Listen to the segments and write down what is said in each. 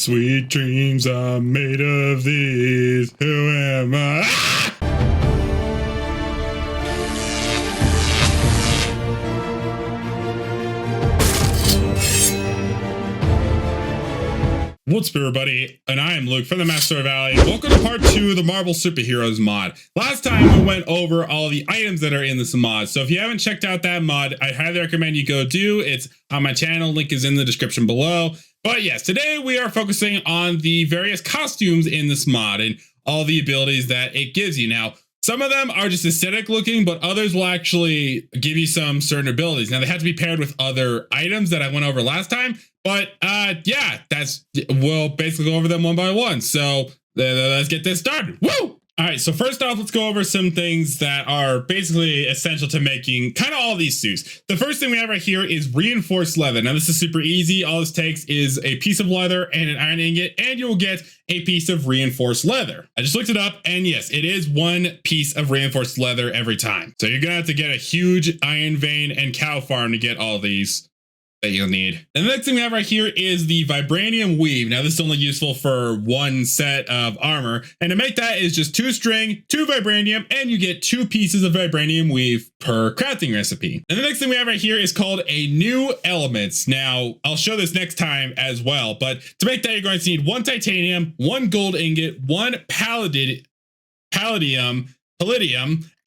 Sweet dreams are made of these. Who am I? Ah! What's up, everybody? And I am Luke from the Master Valley. Welcome to part 2 of the Marvel Superheroes mod. Last time we went over all the items that are in this mod. So if you haven't checked out that mod, I highly recommend you go do. It's on my channel. Link is in the description below. But yes, today we are focusing on the various costumes in this mod and all the abilities that it gives you. Now, some of them are just aesthetic looking, but others will actually give you some certain abilities. Now, they have to be paired with other items that I went over last time. But yeah, we'll basically go over them one by one. So let's get this started. Woo! All right, so first off, let's go over some things that are basically essential to making kind of all these suits. The first thing we have right here is reinforced leather. Now, this is super easy. All this takes is a piece of leather and an iron ingot, and you will get a piece of reinforced leather. I just looked it up, and yes, it is one piece of reinforced leather every time. So you're gonna have to get a huge iron vein and cow farm to get all these that you'll need. And the next thing we have right here is the Vibranium Weave. Now, this is only useful for one set of armor, and to make that is just 2 string, 2 vibranium, and you get 2 pieces of Vibranium Weave per crafting recipe. And the next thing we have right here is called a new elements. Now, I'll show this next time as well, but to make that, you're going to need 1 titanium, 1 gold ingot, 1 palladium,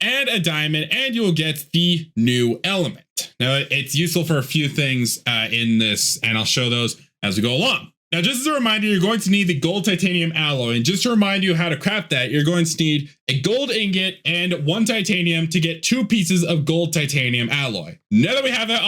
and a diamond, and you will get the new element. Now, it's useful for a few things in this, and I'll show those as we go along. Now, just as a reminder, you're going to need the gold titanium alloy, and just to remind you how to craft that, you're going to need a gold ingot and 1 titanium to get 2 pieces of gold titanium alloy. Now that we have that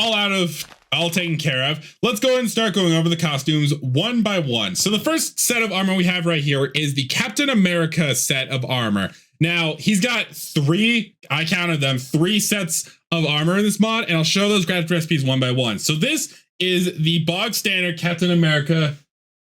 all taken care of, let's go ahead and start going over the costumes one by one. So the first set of armor we have right here is the Captain America set of armor. Now, he's got 3, I counted them, 3 sets of armor in this mod, and I'll show those craft recipes one by one. So this is the bog standard Captain America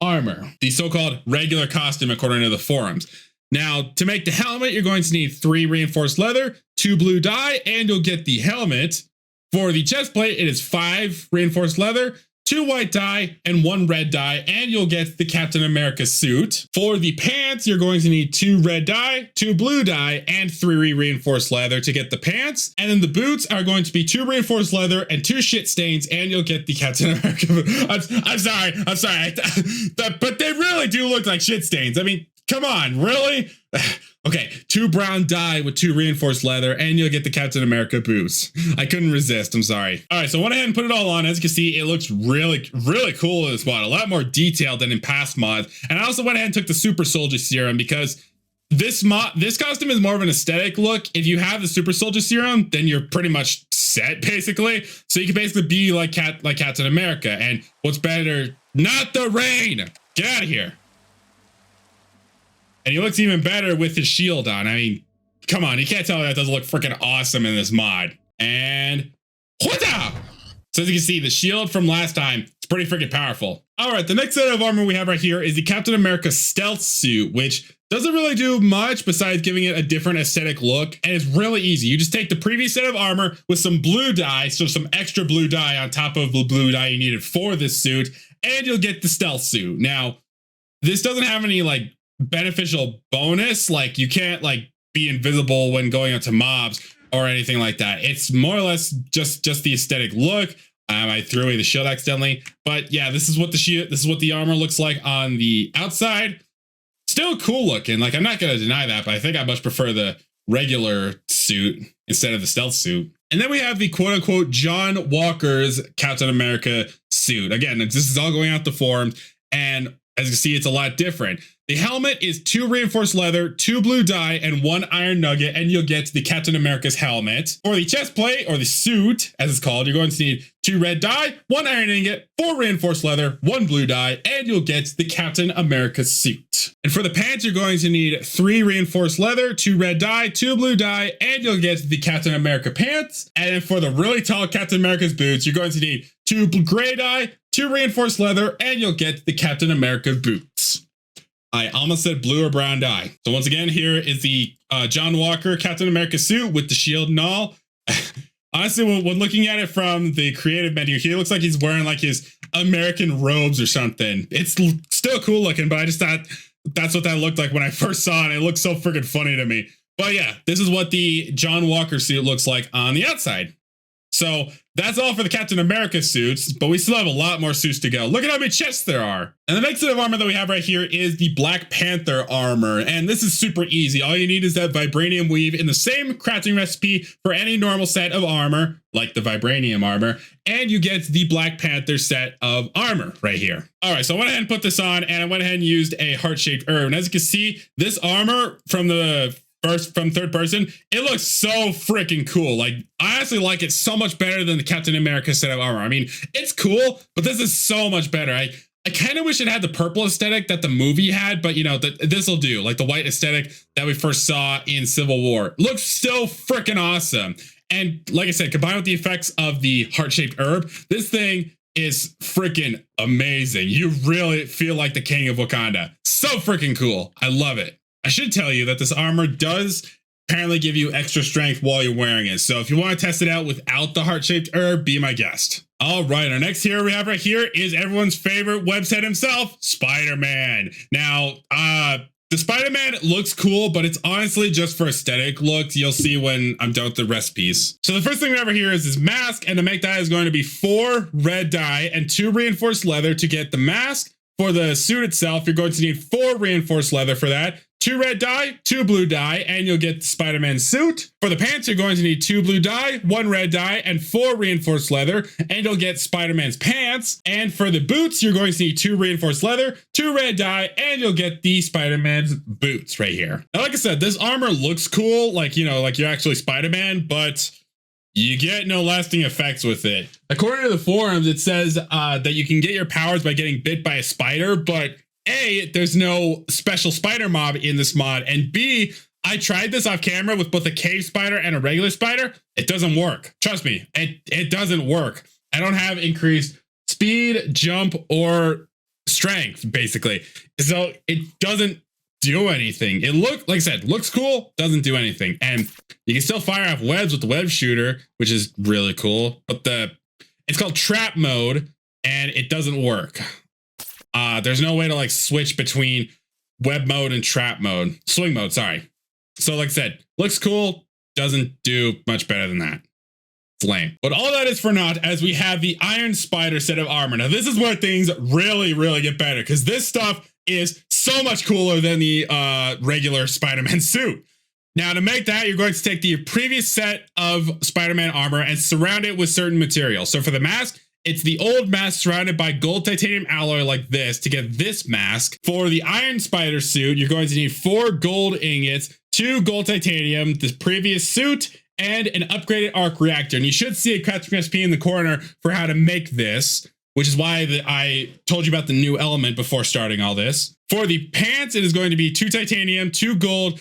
armor, the so-called regular costume according to the forums. Now, to make the helmet, you're going to need 3 reinforced leather, 2 blue dye, and you'll get the helmet. For the chest plate, it is 5 reinforced leather, 2 white dye, and 1 red dye, and you'll get the Captain America suit. For the pants, you're going to need 2 red dye, 2 blue dye, and 3 reinforced leather to get the pants. And then the boots are going to be 2 reinforced leather and 2 shit stains, and you'll get the Captain America. I'm sorry. But they really do look like shit stains. I mean, come on, really? Okay, 2 brown dye with 2 reinforced leather, and you'll get the Captain America boots. I couldn't resist, I'm sorry. All right, so I went ahead and put it all on. As you can see, it looks really, really cool in this mod. A lot more detailed than in past mods. And I also went ahead and took the Super Soldier Serum because this costume is more of an aesthetic look. If you have the Super Soldier Serum, then you're pretty much set, basically. So you can basically be like Captain America. And what's better? Not the rain! Get out of here. And he looks even better with his shield on. I mean, come on, you can't tell me that doesn't look freaking awesome in this mod. And what's-up? So as you can see, the shield from last time, it's pretty freaking powerful. All right, the next set of armor we have right here is the Captain America Stealth Suit, which doesn't really do much besides giving it a different aesthetic look. And it's really easy. You just take the previous set of armor with some blue dye, so some extra blue dye on top of the blue dye you needed for this suit, and you'll get the Stealth Suit. Now, this doesn't have any like beneficial bonus, like you can't like be invisible when going into mobs or anything like that. It's more or less just the aesthetic look. I threw away the shield accidentally, but yeah, this is what the armor looks like on the outside. Still cool looking, like I'm not gonna deny that, but I think I much prefer the regular suit instead of the stealth suit. And then we have the quote-unquote John Walker's Captain America suit. Again, this is all going out the forums, and as you can see, it's a lot different. The helmet is 2 reinforced leather, 2 blue dye, and 1 iron nugget, and you'll get the Captain America's helmet. For the chest plate, or the suit, as it's called, you're going to need 2 red dye, 1 iron ingot, 4 reinforced leather, 1 blue dye, and you'll get the Captain America suit. And for the pants, you're going to need 3 reinforced leather, 2 red dye, 2 blue dye, and you'll get the Captain America pants. And then for the really tall Captain America's boots, you're going to need 2 gray dye, 2 reinforced leather, and you'll get the Captain America boots. I almost said blue or brown dye. So once again, here is the John Walker Captain America suit with the shield and all. Honestly, when looking at it from the creative menu, he looks like he's wearing like his American robes or something. It's still cool looking, but I just thought that's what that looked like when I first saw it. It looked so freaking funny to me. But yeah, this is what the John Walker suit looks like on the outside. So that's all for the Captain America suits, but we still have a lot more suits to go. Look at how many chests there are. And the next set of armor that we have right here is the Black Panther armor. And this is super easy. All you need is that Vibranium Weave in the same crafting recipe for any normal set of armor, like the Vibranium armor, and you get the Black Panther set of armor right here. All right, so I went ahead and put this on, and I went ahead and used a heart-shaped herb. And as you can see, this armor from third person, it looks so freaking cool. Like, I honestly like it so much better than the Captain America set of armor. I mean, it's cool, but this is so much better. I kind of wish it had the purple aesthetic that the movie had, but you know, this will do. Like the white aesthetic that we first saw in Civil War. Looks so freaking awesome. And like I said, combined with the effects of the heart-shaped herb, this thing is freaking amazing. You really feel like the king of Wakanda. So freaking cool. I love it. I should tell you that this armor does apparently give you extra strength while you're wearing it. So if you want to test it out without the heart-shaped herb, be my guest. All right, our next hero we have right here is everyone's favorite website himself, Spider-Man. Now, the Spider-Man looks cool, but it's honestly just for aesthetic looks. You'll see when I'm done with the recipes. So the first thing we have here is this mask, and to make that is going to be 4 red dye and 2 reinforced leather to get the mask. For the suit itself, you're going to need 4 reinforced leather for that, 2 red dye, 2 blue dye, and you'll get the Spider-Man suit. For the pants, you're going to need 2 blue dye, 1 red dye, and 4 reinforced leather, and you'll get Spider-Man's pants. And for the boots, you're going to need 2 reinforced leather, 2 red dye, and you'll get the Spider-Man's boots right here. Now, like I said, this armor looks cool, like, you know, like you're actually Spider-Man, but you get no lasting effects with it. According to the forums, it says that you can get your powers by getting bit by a spider, but A, there's no special spider mob in this mod, and B, I tried this off camera with both a cave spider and a regular spider. It doesn't work. Trust me, it doesn't work. I don't have increased speed, jump, or strength, basically. So it doesn't do anything. It like I said, looks cool, doesn't do anything. And you can still fire off webs with the web shooter, which is really cool. But it's called trap mode, and it doesn't work. There's no way to like switch between web mode and trap mode. Swing mode, sorry. So like I said, looks cool, doesn't do much better than that. It's lame. But all that is for naught, as we have the Iron Spider set of armor. Now this is where things really, really get better, because this stuff is so much cooler than the regular Spider-Man suit. Now, to make that, you're going to take the previous set of Spider-Man armor and surround it with certain materials. So for the mask, it's the old mask surrounded by gold titanium alloy like this to get this mask. For the Iron Spider suit, you're going to need 4 gold ingots, 2 gold titanium, the previous suit, and an upgraded arc reactor. And you should see a crafting recipe in the corner for how to make this, which is why I told you about the new element before starting all this. For the pants, it is going to be 2 titanium, 2 gold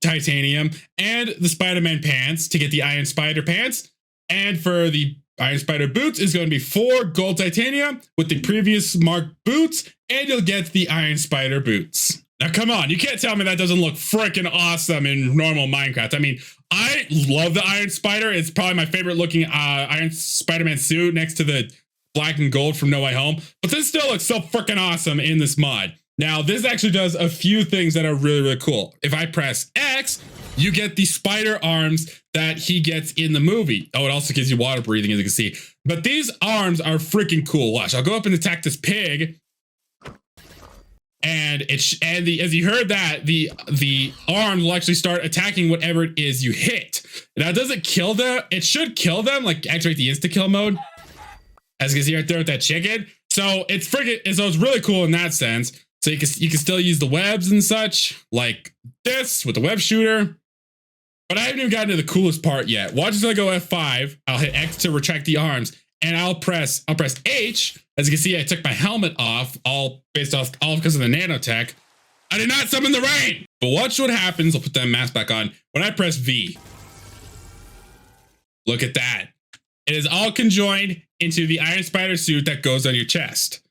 titanium, and the Spider-Man pants to get the Iron Spider pants. And for the Iron Spider boots, is going to be 4 gold titanium with the previous marked boots, and you'll get the Iron Spider boots. Now, come on, you can't tell me that doesn't look freaking awesome in normal Minecraft. I mean, I love the Iron Spider. It's probably my favorite looking Iron Spider-Man suit next to the black and gold from No Way Home. But this still looks so freaking awesome in this mod. Now, this actually does a few things that are really, really cool. If I press X, you get the spider arms that he gets in the movie. Oh, it also gives you water breathing, as you can see. But these arms are freaking cool. Watch, I'll go up and attack this pig. And as you heard that, the arms will actually start attacking whatever it is you hit. Now, it doesn't kill them. It should kill them, like activate the insta-kill mode. As you can see right there with that chicken. So it's really cool in that sense. So you can still use the webs and such, like this with the web shooter. But I haven't even gotten to the coolest part yet. Watch as I go F5. I'll hit X to retract the arms, and I'll press H. As you can see, I took my helmet off, all because of the nanotech. I did not summon the rain. But watch what happens. I'll put that mask back on when I press V. Look at that. It is all conjoined into the Iron Spider suit that goes on your chest.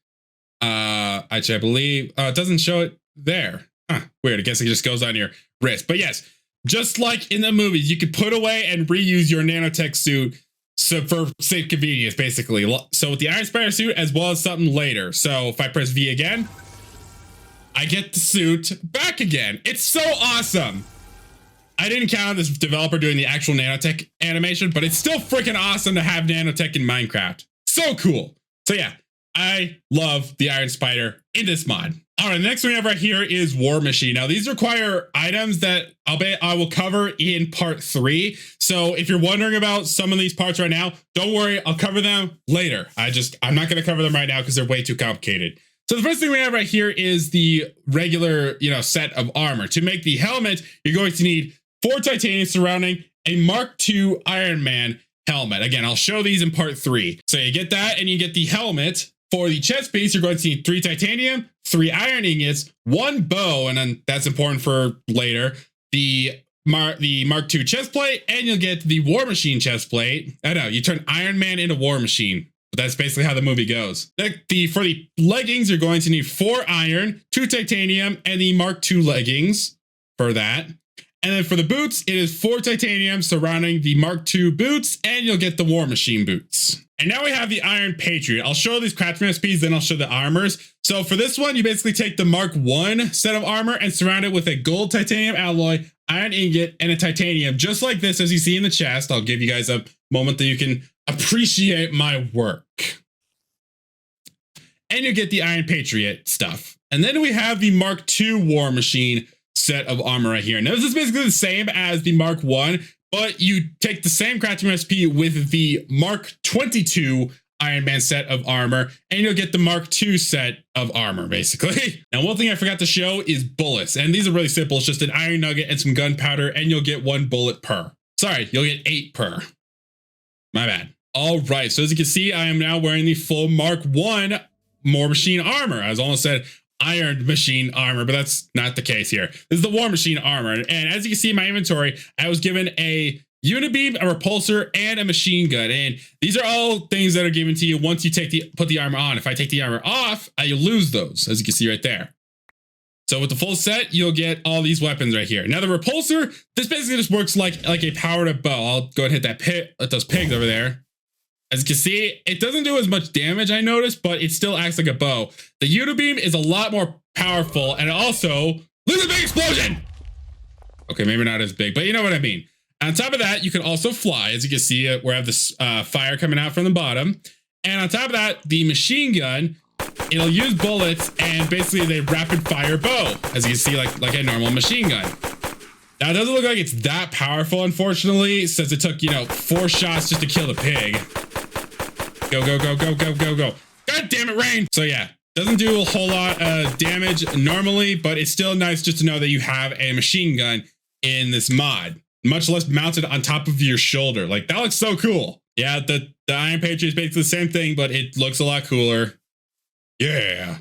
Actually, I believe it doesn't show it there. Huh, weird. I guess it just goes on your wrist. But yes, just like in the movies, you could put away and reuse your nanotech suit So for sake convenience, basically. So with the Iron Spider suit, as well as something later. So if I press V again, I get the suit back again. It's so awesome. I didn't count this developer doing the actual nanotech animation, but it's still freaking awesome to have nanotech in Minecraft. So cool. So yeah, I love the Iron Spider in this mod. All right, the next one we have right here is War Machine. Now, these require items that I will cover in part 3. So if you're wondering about some of these parts right now, don't worry, I'll cover them later. I'm not going to cover them right now because they're way too complicated. So the first thing we have right here is the regular, set of armor. To make the helmet, you're going to need 4 titanium surrounding a Mark II Iron Man helmet. Again, I'll show these in part 3. So you get that and you get the helmet. For the chest piece, you're going to need 3 titanium, 3 iron ingots, 1 bow, and then that's important for later, the Mark II chest plate, and you'll get the War Machine chest plate. I know, you turn Iron Man into War Machine. But that's basically how the movie goes. For the leggings, you're going to need 4 iron, 2 titanium, and the Mark II leggings for that. And then for the boots, it is 4 titanium surrounding the Mark II boots, and you'll get the War Machine boots. And now we have the Iron Patriot. I'll show these crafting recipes, then I'll show the armors. So for this one, you basically take the Mark I set of armor and surround it with a gold titanium alloy, iron ingot, and a titanium, just like this, as you see in the chest. I'll give you guys a moment that you can appreciate my work. And you get the Iron Patriot stuff. And then we have the Mark II War Machine set of armor right here. Now, this is basically the same as the Mark I, but you take the same crafting recipe with the Mark 22 Iron Man set of armor, and you'll get the Mark II set of armor, basically. Now, one thing I forgot to show is bullets, and these are really simple. It's just an iron nugget and some gunpowder, and you'll get 1 bullet per. Sorry, you'll get 8 per. My bad. All right, so as you can see, I am now wearing the full Mark I War Machine armor. I was almost said Iron Machine armor, but that's not the case here. This is the War Machine armor. And as you can see in my inventory, I was given a unibeam, a repulsor, and a machine gun. And these are all things that are given to you once you put the armor on. If I take the armor off, you lose those, as you can see right there. So with the full set, you'll get all these weapons right here. Now the repulsor, this basically just works like a powered bow. I'll go ahead and hit those pigs over there. As you can see, it doesn't do as much damage, I noticed, but it still acts like a bow. The unibeam is a lot more powerful, and it also, look at the big explosion! Okay, maybe not as big, but you know what I mean. On top of that, you can also fly. As you can see, we have this fire coming out from the bottom. And on top of that, the machine gun, it'll use bullets and basically a rapid fire bow, as you can see, like a normal machine gun. Now, it doesn't look like it's that powerful, unfortunately, since it took, 4 shots just to kill the pig. Go, go, go, go, go, go, go. God damn it, rain. So yeah, doesn't do a whole lot of damage normally, but it's still nice just to know that you have a machine gun in this mod, much less mounted on top of your shoulder. Like, that looks so cool. Yeah, the Iron Patriot is basically the same thing, but it looks a lot cooler. Yeah.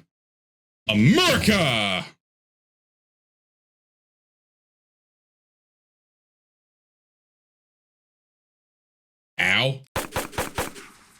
America! Ow.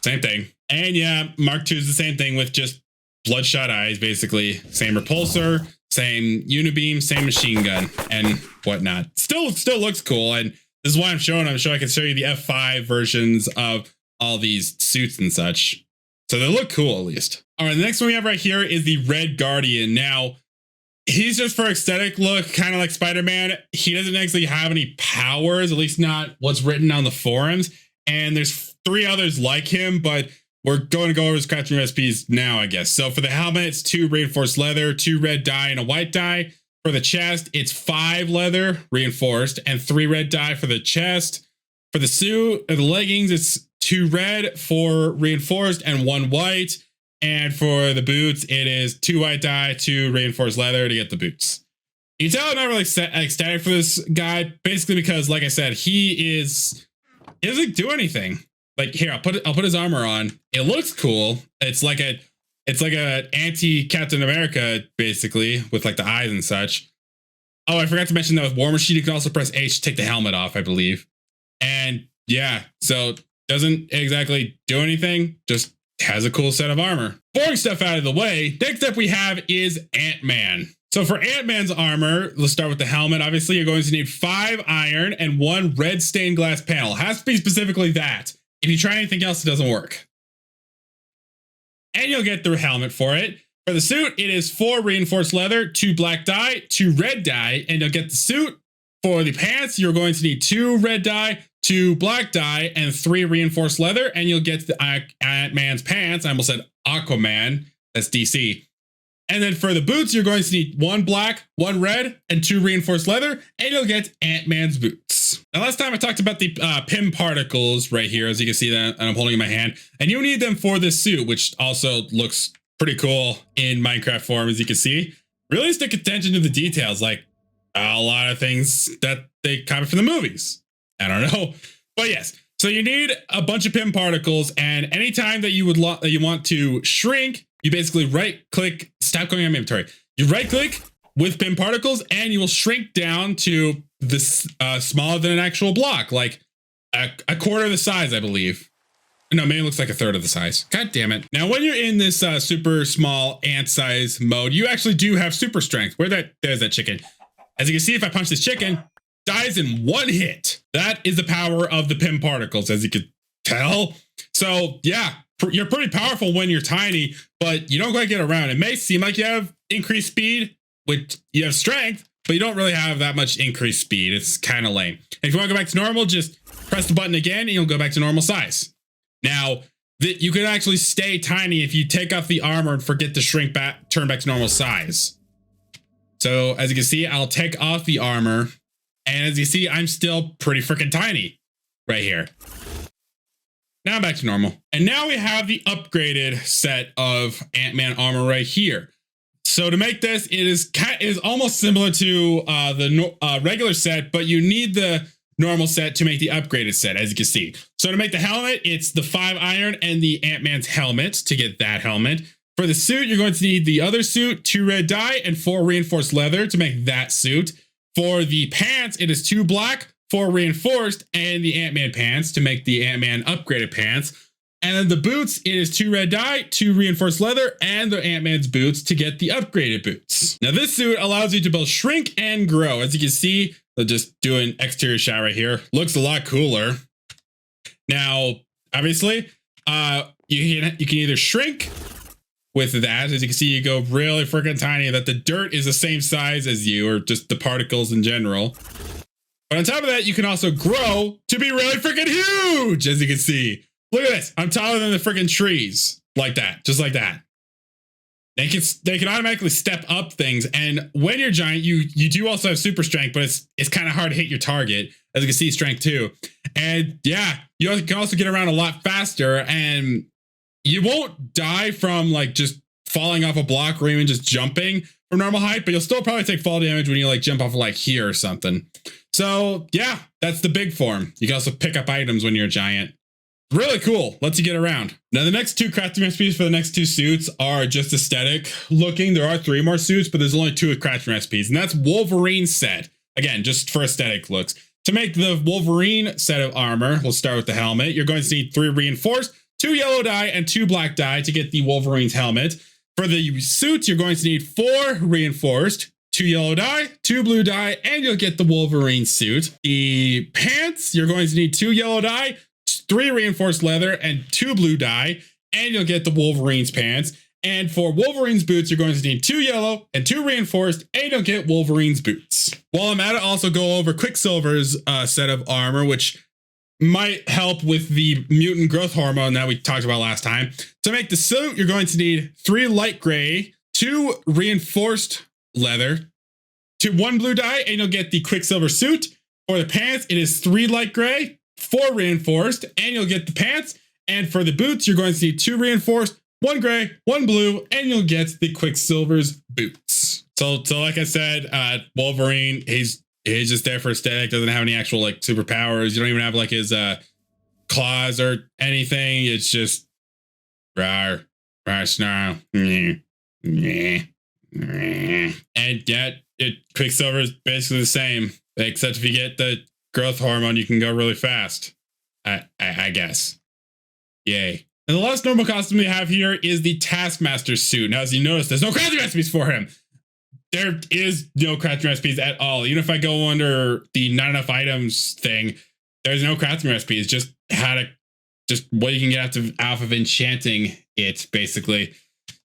Same thing. And yeah, Mark II is the same thing with just bloodshot eyes, basically. Same repulsor, same unibeam, same machine gun, and whatnot. Still looks cool, and this is why I'm showing. I'm sure I can show you the F5 versions of all these suits and such. So they look cool, at least. All right, the next one we have right here is the Red Guardian. Now, he's just for aesthetic look, kind of like Spider-Man. He doesn't actually have any powers, at least not what's written on the forums. And there's 3 others like him, but we're going to go over his crafting recipes now, I guess. So for the helmet, it's 2 reinforced leather, 2 red dye, and a white dye. For the chest, it's 5 leather reinforced and 3 red dye for the chest. For the suit, the leggings, it's 2 red, 4 reinforced, and 1 white. And for the boots, it is 2 white dye, 2 reinforced leather to get the boots. You can tell I'm not really ecstatic for this guy, basically because, like I said, he doesn't do anything. Like, here, I'll put his armor on. It looks cool. It's like a anti-Captain America, basically, with like the eyes and such. Oh, I forgot to mention that with War Machine, you can also press H to take the helmet off, I believe. And yeah, so doesn't exactly do anything, just has a cool set of armor. Boring stuff out of the way, next up we have is Ant-Man. So for Ant-Man's armor, let's start with the helmet. Obviously, you're going to need 5 iron and 1 red stained glass panel. It has to be specifically that. If you try anything else, it doesn't work. And you'll get the helmet for it. For the suit, it is 4 reinforced leather, 2 black dye, 2 red dye, and you'll get the suit. For the pants, you're going to need 2 red dye, 2 black dye, and 3 reinforced leather, and you'll get the Ant-Man's pants. I almost said Aquaman. That's DC. And then for the boots, you're going to need 1 black, 1 red, and 2 reinforced leather, and you'll get Ant-Man's boots. Now, last time I talked about the PIM particles right here, as you can see that, and I'm holding in my hand, and you need them for this suit, which also looks pretty cool in Minecraft form, as you can see. Really stick attention to the details, like a lot of things that they copy from the movies. I don't know, but yes. So you need a bunch of PIM particles, and anytime that you want to shrink, you basically right-click. Stop going on my inventory. You right-click with PIM particles, and you will shrink down to this smaller than an actual block, like a quarter of the size, I believe. No, maybe it looks like a third of the size. God damn it. Now, when you're in this super small ant size mode, you actually do have super strength. There's that chicken. As you can see, if I punch this chicken, dies in 1 hit. That is the power of the PIM particles, as you could tell. So yeah, you're pretty powerful when you're tiny, but you don't quite get around. It may seem like you have increased speed, which you have strength, but you don't really have that much increased speed. It's kind of lame. And if you want to go back to normal, just press the button again and you'll go back to normal size. Now, you can actually stay tiny if you take off the armor and forget to shrink back, turn back to normal size. So as you can see, I'll take off the armor, and as you see, I'm still pretty freaking tiny right here. Now I'm back to normal. And now we have the upgraded set of Ant-Man armor right here. So to make this, it is almost similar to the regular set, but you need the normal set to make the upgraded set, as you can see. So to make the helmet, it's the 5 iron and the Ant-Man's helmet to get that helmet. For the suit, you're going to need the other suit, 2 red dye, and 4 reinforced leather to make that suit. For the pants, it is 2 black, 4 reinforced, and the Ant-Man pants to make the Ant-Man upgraded pants. And then the boots, it is 2 red dye, 2 reinforced leather, and the Ant-Man's boots to get the upgraded boots. Now this suit allows you to both shrink and grow. As you can see, I'll just do an exterior shot right here. Looks a lot cooler. Now, obviously, you can either shrink with that. As you can see, you go really freaking tiny, that the dirt is the same size as you, or just the particles in general. But on top of that, you can also grow to be really freaking huge, as you can see. Look at this. I'm taller than the freaking trees. Like that. Just like that. They can automatically step up things. And when you're giant, you do also have super strength, but it's kind of hard to hit your target. As you can see, strength 2. And yeah, you can also get around a lot faster, and you won't die from like just falling off a block or even just jumping from normal height, but you'll still probably take fall damage when you like jump off like here or something. So yeah, that's the big form. You can also pick up items when you're a giant. Really cool. Lets you get around. Now, the next 2 crafting recipes for the next 2 suits are just aesthetic looking. There are 3 more suits, but there's only 2 crafting recipes, and that's Wolverine set. Again, just for aesthetic looks. To make the Wolverine set of armor, we'll start with the helmet. You're going to need 3 reinforced, 2 yellow dye, and 2 black dye to get the Wolverine's helmet. For the suits, you're going to need 4 reinforced, 2 yellow dye, 2 blue dye, and you'll get the Wolverine suit. The pants, you're going to need 2 yellow dye, 3 reinforced leather, and 2 blue dye, and you'll get the Wolverine's pants. And for Wolverine's boots, you're going to need 2 yellow and 2 reinforced, and you'll get Wolverine's boots. While I'm at it, also go over Quicksilver's set of armor, which might help with the mutant growth hormone that we talked about last time. To make the suit, you're going to need 3 light gray, 2 reinforced leather, 1 blue dye, and you'll get the Quicksilver suit. For the pants, it is 3 light gray, 4 reinforced, and you'll get the pants. And for the boots, you're going to need 2 reinforced, 1 gray, 1 blue, and you'll get the Quicksilver's boots. So like I said, Wolverine, he's just there for aesthetic, doesn't have any actual like superpowers. You don't even have like his claws or anything. It's just rawr, snarl. And yet Quicksilver is basically the same, except if you get the growth hormone, you can go really fast. I guess. Yay. And the last normal costume we have here is the Taskmaster Suit. Now, as you notice, there's no crafting recipes for him. There is no crafting recipes at all. Even if I go under the not enough items thing, there's no crafting recipes, just how to just what you can get out of enchanting it, basically.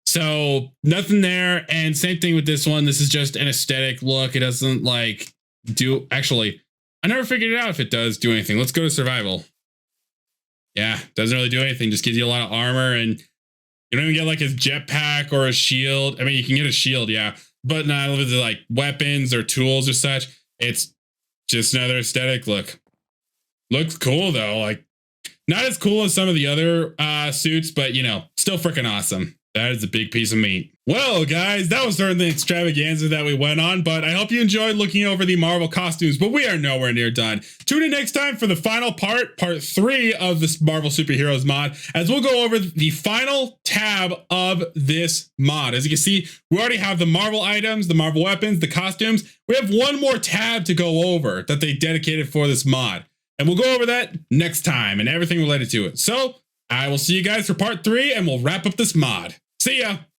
So nothing there. And same thing with this one. This is just an aesthetic look. It doesn't like do, actually, I never figured it out if it does do anything. Let's go to survival. Yeah, doesn't really do anything. Just gives you a lot of armor, and you don't even get like his jetpack or a shield. I mean, you can get a shield, yeah, but not with the like weapons or tools or such. It's just another aesthetic look. Looks cool though. Like not as cool as some of the other suits, but you know, still freaking awesome. That is a big piece of meat. Well, guys, that was certainly the extravaganza that we went on, but I hope you enjoyed looking over the Marvel costumes, but we are nowhere near done. Tune in next time for the final part 3 of this Marvel Superheroes mod, as we'll go over the final tab of this mod. As you can see, we already have the Marvel items, the Marvel weapons, the costumes. We have one more tab to go over that they dedicated for this mod, and we'll go over that next time and everything related to it. So I will see you guys for part 3, and we'll wrap up this mod. See ya!